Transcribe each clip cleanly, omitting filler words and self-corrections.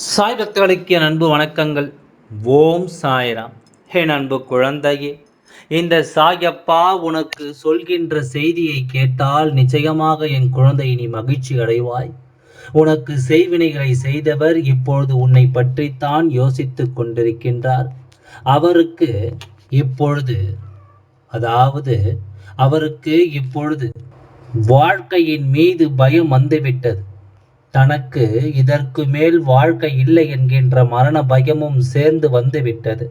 சாய் பக்தர்களுக்கு என் அன்பு வணக்கங்கள். ஓம் சாய்ராம். என் அன்பு குழந்தையே, இந்த சாயப்பா உனக்கு சொல்கின்ற செய்தியை கேட்டால் நிச்சயமாக என் குழந்தை நீ மகிழ்ச்சி அடைவாய். உனக்கு செய்வினைகளை செய்தவர் இப்பொழுது உன்னை பற்றித்தான் யோசித்துக் கொண்டிருக்கின்றார். அவருக்கு இப்பொழுது அதாவது அவருக்கு இப்பொழுது வாழ்க்கையின் மீது பயம் வந்துவிட்டது. தனக்கு இதற்கு மேல் வாழ்க்கை இல்லை என்கின்ற மரண பயமும் சேர்ந்து வந்துவிட்டது.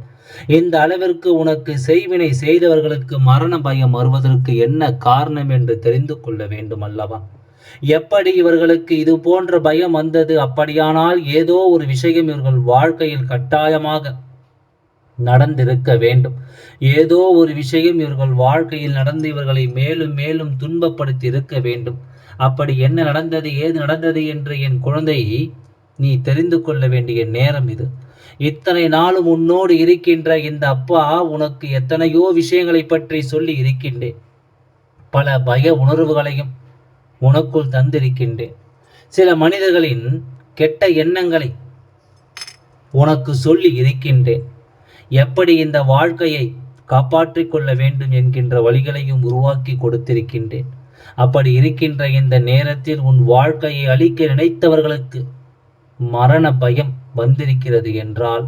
இந்த அளவிற்கு உனக்கு செய்வினை செய்தவர்களுக்கு மரண பயம் வருவதற்கு என்ன காரணம் என்று தெரிந்து கொள்ள வேண்டும் அல்லவா? எப்படி இவர்களுக்கு இது போன்ற பயம் வந்தது? அப்படியானால் ஏதோ ஒரு விஷயம் இவர்கள் வாழ்க்கையில் கட்டாயமாக நடந்திருக்க வேண்டும். ஏதோ ஒரு விஷயம் இவர்கள் வாழ்க்கையில் நடந்து இவர்களை மேலும் மேலும் துன்பப்படுத்தி இருக்க வேண்டும். அப்படி என்ன நடந்தது, ஏது நடந்தது என்று என் குழந்தை நீ தெரிந்து கொள்ள வேண்டிய நேரம் இது. இத்தனை நாளும் உன்னோடு இருக்கின்ற இந்த அப்பா உனக்கு எத்தனையோ விஷயங்களை பற்றி சொல்லி இருக்கின்றேன். பல பய உணர்வுகளையும் உனக்குள் தந்திருக்கின்றேன். சில மனிதர்களின் கெட்ட எண்ணங்களை உனக்கு சொல்லி இருக்கின்றேன். எப்படி இந்த வாழ்க்கையை காப்பாற்றிக் கொள்ள வேண்டும் என்கின்ற வழிகளையும் உருவாக்கி கொடுத்திருக்கின்றேன். அப்படி இருக்கின்ற இந்த நேரத்தில் உன் வாழ்க்கையை அழிக்க நினைத்தவர்களுக்கு மரண பயம் வந்திருக்கிறது என்றால்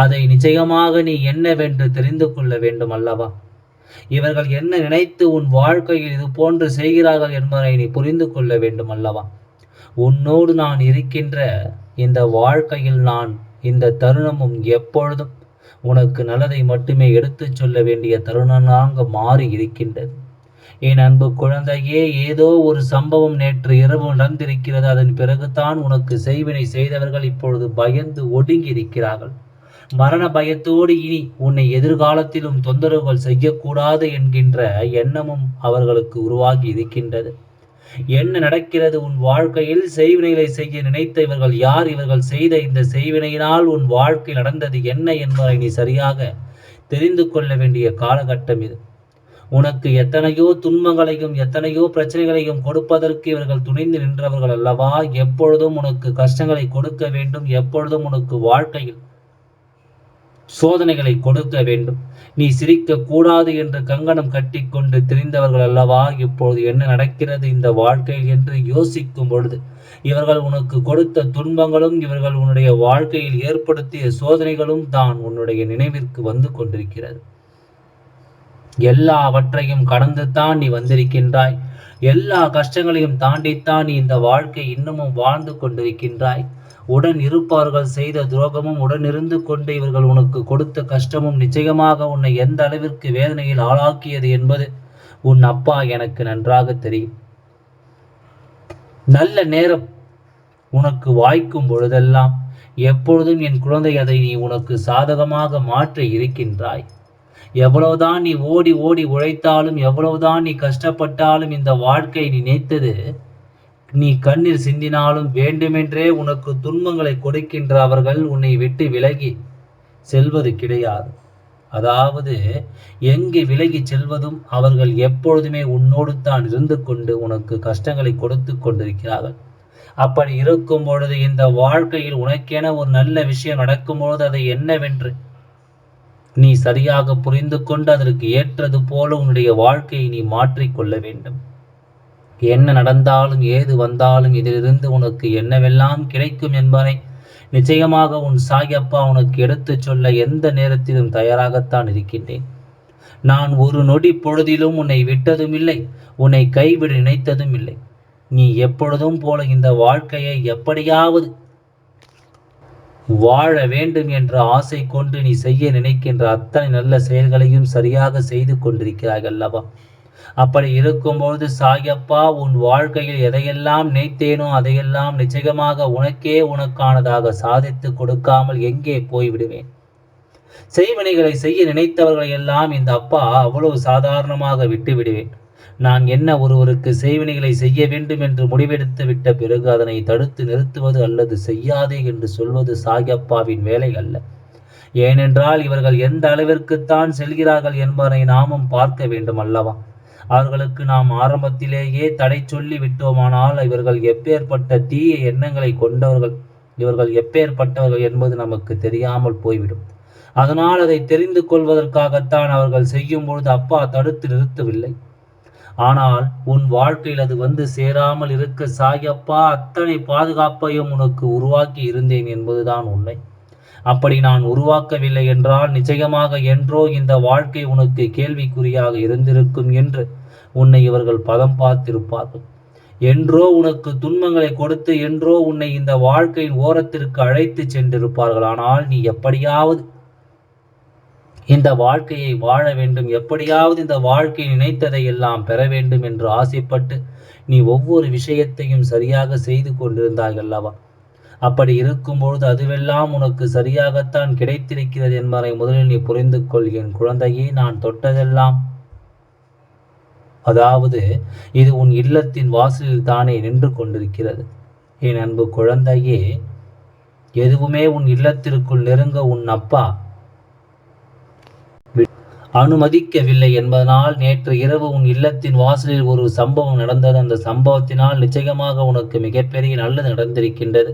அதை நிச்சயமாக நீ என்னவென்று தெரிந்து கொள்ள வேண்டும் அல்லவா? இவர்கள் என்ன நினைத்து உன் வாழ்க்கையில் இது போன்று செய்கிறார்கள் என்பதை நீ புரிந்து கொள்ள வேண்டும் அல்லவா? உன்னோடு நான் இருக்கின்ற இந்த வாழ்க்கையில் நான் இந்த தருணமும் எப்பொழுதும் உனக்கு நல்லதை மட்டுமே எடுத்துச் சொல்ல வேண்டிய தருணமாக மாறி இருக்கின்றது. என் அன்பு குழந்தையே, ஏதோ ஒரு சம்பவம் நேற்று இரவு நடந்திருக்கிறது. அதன் பிறகுதான் உனக்கு செய்வினை செய்தவர்கள் இப்பொழுது பயந்து ஒடுங்கி இருக்கிறார்கள். மரண பயத்தோடு இனி உன்னை எதிர்காலத்திலும் தொந்தரவுகள் செய்யக்கூடாது என்கின்ற எண்ணமும் அவர்களுக்கு உருவாகி இருக்கின்றது. என்ன நடக்கிறது உன் வாழ்க்கையில்? செய்வினைகளை செய்ய நினைத்த இவர்கள் யார்? இவர்கள் செய்த இந்த செய்வினையினால் உன் வாழ்க்கை நடந்தது என்ன என்பதை நீ சரியாக தெரிந்து கொள்ள வேண்டிய காலகட்டம் இது. உனக்கு எத்தனையோ துன்பங்களையும் எத்தனையோ பிரச்சனைகளையும் கொடுப்பதற்கு இவர்கள் துணிந்து நின்றவர்கள் அல்லவா? எப்பொழுதும் உனக்கு கஷ்டங்களை கொடுக்க வேண்டும், எப்பொழுதும் உனக்கு வாழ்க்கையில் சோதனைகளை கொடுக்க வேண்டும், நீ சிரிக்க கூடாது என்று கங்கணம் கட்டிக்கொண்டு திரிந்தவர்கள் அல்லவா? இப்பொழுது என்ன நடக்கிறது இந்த வாழ்க்கையில் என்று யோசிக்கும் பொழுது இவர்கள் உனக்கு கொடுத்த துன்பங்களும் இவர்கள் உன்னுடைய வாழ்க்கையில் ஏற்படுத்திய சோதனைகளும் தான் உன்னுடைய நினைவிற்கு வந்து கொண்டிருக்கிறது. எல்லாவற்றையும் கடந்துதான் நீ வந்திருக்கின்றாய். எல்லா கஷ்டங்களையும் தாண்டித்தான் நீ இந்த வாழ்க்கை இன்னமும் வாழ்ந்து கொண்டிருக்கின்றாய். உடன் இருப்பவர்கள் செய்த துரோகமும் உடன் இருந்து கொண்டு இவர்கள் உனக்கு கொடுத்த கஷ்டமும் நிச்சயமாக உன்னை எந்த அளவிற்கு வேதனையில் ஆளாக்கியது என்பது உன் அப்பா எனக்கு நன்றாக தெரியும். நல்ல நேரம் உனக்கு வாய்க்கும் பொழுதெல்லாம் எப்பொழுதும் என் குழந்தை அதை நீ உனக்கு சாதகமாக மாற்றி இருக்கின்றாய். எவ்வளவுதான் நீ ஓடி ஓடி உழைத்தாலும், எவ்வளவுதான் நீ கஷ்டப்பட்டாலும், இந்த வாழ்க்கை நீ நினைத்தது நீ கண்ணீர் சிந்தினாலும் வேண்டுமென்றே உனக்கு துன்பங்களை கொடுக்கின்ற அவர்கள் உன்னை விட்டு விலகி செல்வது கிடையாது. அதாவது எங்கே விலகி செல்வதும் அவர்கள் எப்பொழுதுமே உன்னோடு தான் இருந்து கொண்டு உனக்கு கஷ்டங்களை கொடுத்து கொண்டிருக்கிறார்கள். அப்படி இருக்கும் பொழுது இந்த வாழ்க்கையில் உனக்கென ஒரு நல்ல விஷயம் நடக்கும்பொழுது அதை என்னவென்று நீ சரியாக புரிந்து கொண்டு அதற்கு ஏற்றது போல உன்னுடைய வாழ்க்கையை நீ மாற்றிக்கொள்ள வேண்டும். என்ன நடந்தாலும் ஏது வந்தாலும் இதிலிருந்து உனக்கு என்னவெல்லாம் கிடைக்கும் என்பதை நிச்சயமாக உன் சாயப்பா உனக்கு எடுத்துச் சொல்ல எந்த நேரத்திலும் தயாராகத்தான் இருக்கின்றேன். நான் ஒரு நொடி பொழுதிலும் உன்னை விட்டதும் இல்லை, உன்னை கைவிட நினைத்ததும் இல்லை. நீ எப்பொழுதும் போல இந்த வாழ்க்கையை எப்படியாவது வாழ வேண்டும் என்ற ஆசை கொண்டு நீ செய்ய நினைக்கின்ற அத்தனை நல்ல செயல்களையும் சரியாக செய்து கொண்டிருக்கிறாய் அல்லவா? அப்படி இருக்கும்போது சாயப்பா உன் வாழ்க்கையில் எதையெல்லாம் நினைத்தேனோ அதையெல்லாம் நிச்சயமாக உனக்கே உனக்கானதாக சாதித்து கொடுக்காமல் எங்கே போய்விடுவேன்? செய்வினைகளை செய்ய நினைத்தவர்களை எல்லாம் இந்த அப்பா அவ்வளவு சாதாரணமாக விட்டு விடுவேன். நான் என்ன ஒருவருக்கு செய்வினைகளை செய்ய வேண்டும் என்று முடிவெடுத்து விட்ட பிறகு அதனை தடுத்து நிறுத்துவது அல்லது செய்யாதே என்று சொல்வது சாயப்பாவின் வேலை அல்ல. ஏனென்றால் இவர்கள் எந்த அளவிற்குத்தான் செல்கிறார்கள் என்பதை நாமும் பார்க்க வேண்டும் அல்லவா? அவர்களுக்கு நாம் ஆரம்பத்திலேயே தடை சொல்லி விட்டோமானால் இவர்கள் எப்பேற்பட்ட தீய எண்ணங்களை கொண்டவர்கள் இவர்கள் எப்பேற்பட்டவர்கள் என்பது நமக்கு தெரியாமல் போய்விடும். அதனால் அதை தெரிந்து கொள்வதற்காகத்தான் அவர்கள் செய்யும் பொழுது அப்பா தடுத்து நிறுத்தவில்லை. ஆனால் உன் வாழ்க்கையில் அது வந்து சேராமல் இருக்க சாயப்பா அத்தனை பாதுகாப்பையும் உனக்கு உருவாக்கி இருந்தேன் என்பதுதான் உண்மை. அப்படி நான் உருவாக்கவில்லை என்றால் நிச்சயமாக என்றோ இந்த வாழ்க்கை உனக்கு கேள்விக்குறியாக இருந்திருக்கும் என்று உன்னை இவர்கள் பதம் பார்த்திருப்பார்கள். என்றோ உனக்கு துன்பங்களை கொடுத்து என்றோ உன்னை இந்த வாழ்க்கையின் ஓரத்திற்கு அழைத்து சென்றிருப்பார்கள். ஆனால் நீ எப்படியாவது இந்த வாழ்க்கையை வாழ வேண்டும், எப்படியாவது இந்த வாழ்க்கை நினைத்ததை எல்லாம் பெற வேண்டும் என்று ஆசைப்பட்டு நீ ஒவ்வொரு விஷயத்தையும் சரியாக செய்து கொண்டிருந்தாய் அல்லவா? அப்படி இருக்கும்பொழுது அதுவெல்லாம் உனக்கு சரியாகத்தான் கிடைத்திருக்கிறது என்பதை முதலில் நீ புரிந்து கொள் என் குழந்தையே. நான் தொட்டதெல்லாம், அதாவது இது உன் இல்லத்தின் வாசலில் தானே நின்று கொண்டிருக்கிறது. என் அன்பு குழந்தையே, எதுவுமே உன் இல்லத்திற்குள் நெருங்க உன் அப்பா அனுமதிக்கவில்லை என்பதனால் நேற்று இரவு உன் இல்லத்தின் வாசலில் ஒரு சம்பவம் நடந்தது. அந்த சம்பவத்தினால் நிச்சயமாக உனக்கு மிகப்பெரிய நல்லது நடந்திருக்கின்றது.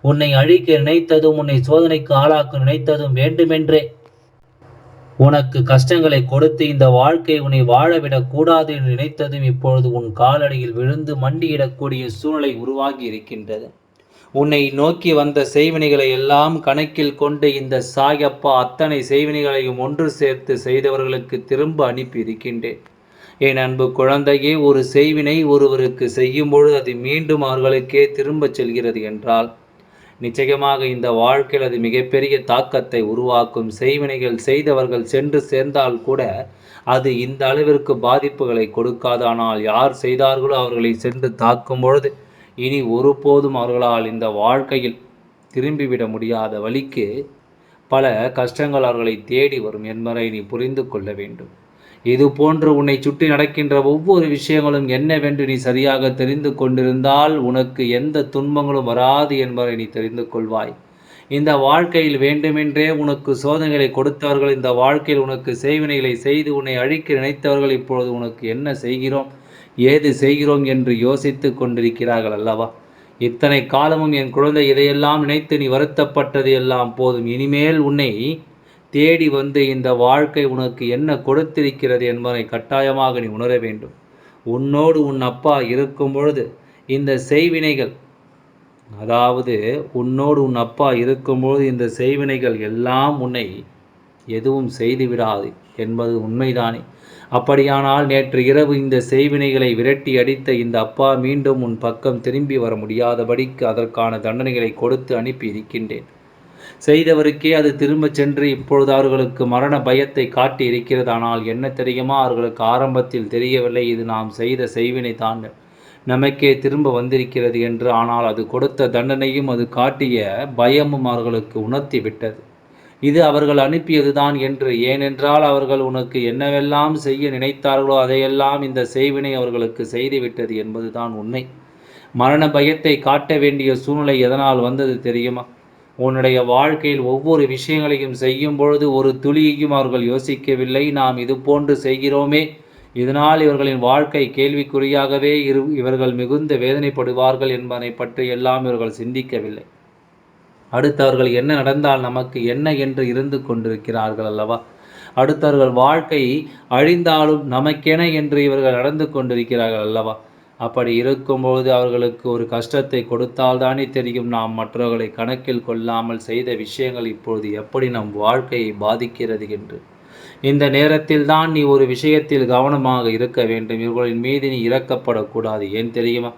உன்னை அழிக்க நினைத்ததும் உன்னை சோதனைக்கு ஆளாக்க நினைத்ததும் வேண்டுமென்றே உனக்கு கஷ்டங்களை கொடுத்து இந்த வாழ்க்கை உன்னை வாழவிடக் கூடாது என்று நினைத்ததும் இப்பொழுது உன் காலடியில் விழுந்து மண்டியிடக்கூடிய சூழ்நிலை உருவாகி இருக்கின்றது. உன்னை நோக்கி வந்த செய்வினைகளை எல்லாம் கணக்கில் கொண்டு இந்த சாயப்பா அத்தனை செய்வினைகளையும் ஒன்று சேர்த்து செய்தவர்களுக்கு திரும்ப அனுப்பி இருக்கின்றேன். என் அன்பு குழந்தையே, ஒரு செய்வினை ஒருவருக்கு செய்யும் பொழுது அது மீண்டும் அவர்களுக்கே திரும்பச் செல்கிறது என்றால் நிச்சயமாக இந்த வாழ்க்கையில் அது மிகப்பெரிய தாக்கத்தை உருவாக்கும். செய்வினைகள் செய்தவர்கள் சென்று சேர்ந்தால் கூட அது இந்த அளவிற்கு பாதிப்புகளை கொடுக்காது. ஆனால் யார் செய்தார்களோ அவர்களை சென்று தாக்கும் பொழுது இனி ஒருபோதும் அவர்களால் இந்த வாழ்க்கையில் திரும்பிவிட முடியாத வழிக்கு பல கஷ்டங்கள் அவர்களை தேடி வரும் என்பதை நீ புரிந்து கொள்ள வேண்டும். இது போன்று உன்னை சுற்றி நடக்கின்ற ஒவ்வொரு விஷயங்களும் என்னவென்று நீ சரியாக தெரிந்து கொண்டிருந்தால் உனக்கு எந்த துன்பங்களும் வராது என்பதை நீ தெரிந்து கொள்வாய். இந்த வாழ்க்கையில் வேண்டுமென்றே உனக்கு சோதனைகளை கொடுத்தவர்கள், இந்த வாழ்க்கையில் உனக்கு செய்வினைகளை செய்து உன்னை அழிக்க நினைத்தவர்கள் இப்பொழுது உனக்கு என்ன செய்கிறோம், ஏது செய்கிறோம் என்று யோசித்து கொண்டிருக்கிறார்கள் அல்லவா? இத்தனை காலமும் என் குழந்தை இதையெல்லாம் நினைத்து நீ வருத்தப்பட்டது எல்லாம் போதும். இனிமேல் உன்னை தேடி வந்து இந்த வாழ்க்கை உனக்கு என்ன கொடுத்திருக்கிறது என்பதை கட்டாயமாக நீ உணர வேண்டும். உன்னோடு உன் அப்பா இருக்கும் பொழுது இந்த செய்வினைகள், அதாவது உன்னோடு உன் அப்பா இருக்கும்போது இந்த செய்வினைகள் எல்லாம் உன்னை எதுவும் செய்துவிடாது என்பது உண்மைதானே? அப்படியானால் நேற்று இரவு இந்த செய்வினைகளை விரட்டி அடித்த இந்த அப்பா மீண்டும் உன் பக்கம் திரும்பி வர முடியாதபடிக்கு அதற்கான தண்டனைகளை கொடுத்து அனுப்பி இருக்கின்றேன். செய்தவருக்கே அது திரும்ப சென்று இப்பொழுது அவர்களுக்கு மரண பயத்தை காட்டி இருக்கிறது. ஆனால் என்ன தெரியுமா, அவர்களுக்கு ஆரம்பத்தில் தெரியவில்லை இது நாம் செய்த செய்வினை தான் நமக்கே திரும்ப வந்திருக்கிறது என்று. ஆனால் அது கொடுத்த தண்டனையும் அது காட்டிய பயமும் அவர்களுக்கு உணர்த்தி விட்டது. இது அவர்கள் அனுப்பியதுதான் என்று. ஏனென்றால் அவர்கள் உனக்கு என்னவெல்லாம் செய்ய நினைத்தார்களோ அதையெல்லாம் இந்த செய்வினை அவர்களுக்கு செய்துவிட்டது என்பதுதான் உண்மை. மரண பயத்தை காட்ட வேண்டிய சூழ்நிலை எதனால் வந்தது தெரியுமா? உன்னுடைய வாழ்க்கையில் ஒவ்வொரு விஷயங்களையும் செய்யும் பொழுது ஒரு துளியையும் அவர்கள் யோசிக்கவில்லை. நாம் இது போன்று செய்கிறோமே, இதனால் இவர்களின் வாழ்க்கை கேள்விக்குறியாகவே இவர்கள் மிகுந்த வேதனைப்படுவார்கள் என்பதை பற்றி எல்லாம் இவர்கள் சிந்திக்கவில்லை. அடுத்தவர்கள் என்ன நடந்தால் நமக்கு என்ன என்று இருந்து கொண்டிருக்கிறார்கள் அல்லவா? அடுத்தவர்கள் வாழ்க்கை அழிந்தாலும் நமக்கென என்று இவர்கள் நடந்து கொண்டிருக்கிறார்கள் அல்லவா? அப்படி இருக்கும்போது அவர்களுக்கு ஒரு கஷ்டத்தை கொடுத்தால்தானே தெரியும் நாம் மற்றவர்களை கணக்கில் கொள்ளாமல் செய்த விஷயங்கள் இப்பொழுது எப்படி நம் வாழ்க்கையை பாதிக்கிறது என்று. இந்த நேரத்தில் தான் நீ ஒரு விஷயத்தில் கவனமாக இருக்க வேண்டும். இவர்களின் மீது நீ இறக்கப்படக்கூடாது. ஏன் தெரியுமா?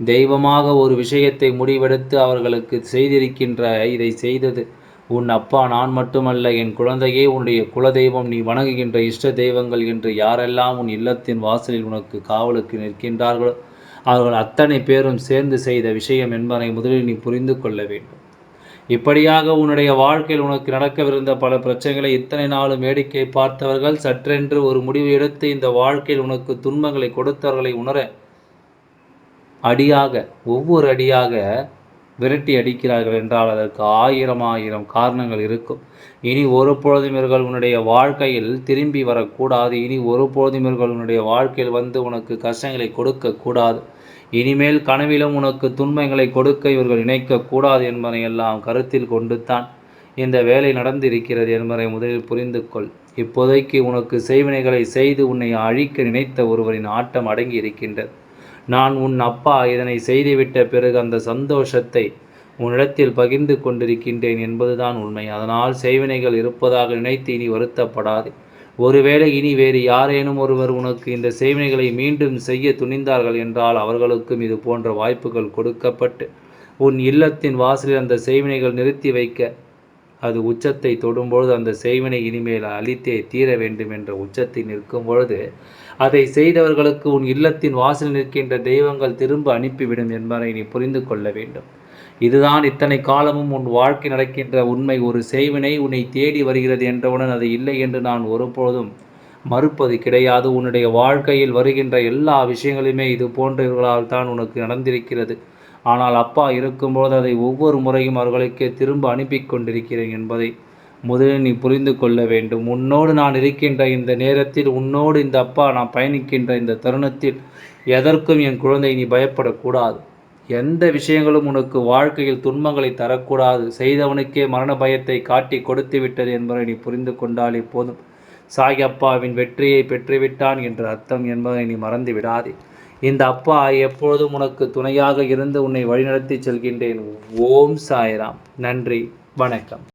தெய்வமாக ஒரு விஷயத்தை முடிவெடுத்து அவர்களுக்கு செய்திருக்கின்ற இதை செய்தது உன் அப்பா நான் மட்டுமல்ல என் குழந்தையே. உன்னுடைய குலதெய்வம், நீ வணங்குகின்ற இஷ்ட தெய்வங்கள் என்று யாரெல்லாம் உன் இல்லத்தின் வாசலில் உனக்கு காவலுக்கு நிற்கின்றார்களோ அவர்கள் அத்தனை பேரும் சேர்ந்து செய்த விஷயம் என்பதை முதலில் நீ புரிந்து கொள்ள வேண்டும். இப்படியாக உன்னுடைய வாழ்க்கையில் உனக்கு நடக்கவிருந்த பல பிரச்சனைகளை இத்தனை நாளும் வேடிக்கை பார்த்தவர்கள் சற்றென்று ஒரு முடிவு எடுத்து இந்த வாழ்க்கையில் உனக்கு துன்பங்களை கொடுத்தவர்களை உணர அடியாக ஒவ்வொரு அடியாக விரட்டி அடிக்கிறார்கள் என்றால் அதற்கு ஆயிரம் காரணங்கள் இருக்கும். இனி ஒரு பொழுதும் இவர்கள் உன்னுடைய வாழ்க்கையில் திரும்பி வரக்கூடாது. இனி ஒரு பொழுதும் இவர்கள் உன்னுடைய வாழ்க்கையில் வந்து உனக்கு கஷ்டங்களை கொடுக்கக்கூடாது. இனிமேல் கனவிலும் உனக்கு துன்பங்களை கொடுக்க இவர்கள் நினைக்கக்கூடாது என்பதை எல்லாம் கருத்தில் கொண்டுத்தான் இந்த வேலை நடந்திருக்கிறது என்பதை முதலில் புரிந்து கொள். இப்போதைக்கு உனக்கு செய்வினைகளை செய்து உன்னை அழிக்க நினைத்த ஒருவரின் ஆட்டம் அடங்கி இருக்கின்றது. நான் உன் அப்பா இதனை செய்துவிட்ட பிறகு அந்த சந்தோஷத்தை உன்னிடத்தில் பகிர்ந்து கொண்டிருக்கின்றேன் என்பதுதான் உண்மை. அதனால் செய்வினைகள் இருப்பதாக நினைத்து இனி வருத்தப்படாது. ஒருவேளை இனி வேறு யாரேனும் ஒருவர் உனக்கு இந்த செய்வினைகளை மீண்டும் செய்ய துணிந்தார்கள் என்றால் அவர்களுக்கும் இது போன்ற வாய்ப்புகள் கொடுக்கப்பட்டு உன் இல்லத்தின் வாசலில் அந்த செய்வினைகள் நிறுத்தி வைக்க அது உச்சத்தை தொடும்பொழுது அந்த செய்வினை இனிமேல் அழித்தே தீர வேண்டும் என்ற உச்சத்தில் நிற்கும் பொழுது அதை செய்தவர்களுக்கு உன் இல்லத்தின் வாசல் நிற்கின்ற தெய்வங்கள் திரும்ப அனுப்பிவிடும் என்பதை நீ புரிந்து கொள்ள வேண்டும். இதுதான் இத்தனை காலமும் உன் வாழ்க்கை நடக்கின்ற உண்மை. ஒரு செய்வினை உன்னை தேடி வருகிறது என்றவுடன் அது இல்லை என்று நான் ஒருபோதும் மறுப்பது கிடையாது. உன்னுடைய வாழ்க்கையில் வருகின்ற எல்லா விஷயங்களுமே இது போன்றவர்களால் தான் உனக்கு நடந்திருக்கிறது. ஆனால் அப்பா இருக்கும்போது அதை ஒவ்வொரு முறையும் அவர்களுக்கே திரும்ப அனுப்பி கொண்டிருக்கிறேன் என்பதை முதலில் நீ புரிந்து கொள்ள வேண்டும். உன்னோடு நான் இருக்கின்ற இந்த நேரத்தில், உன்னோடு இந்த அப்பா நான் பயணிக்கின்ற இந்த தருணத்தில் எதற்கும் என் குழந்தை நீ பயப்படக்கூடாது. எந்த விஷயங்களும் உனக்கு வாழ்க்கையில் துன்பங்களை தரக்கூடாது. செய்தவனுக்கே மரண பயத்தை காட்டி கொடுத்து விட்டது என்பதை நீ புரிந்து கொண்டாலே போதும். சாய் அப்பாவின் வெற்றியை பெற்றுவிட்டான் என்ற அர்த்தம் என்பதை நீ மறந்து விடாதே. இந்த அப்பா எப்பொழுதும் உனக்கு துணையாக இருந்து உன்னை வழிநடத்தி செல்கின்றேன். ஓம் சாய்ராம். நன்றி, வணக்கம்.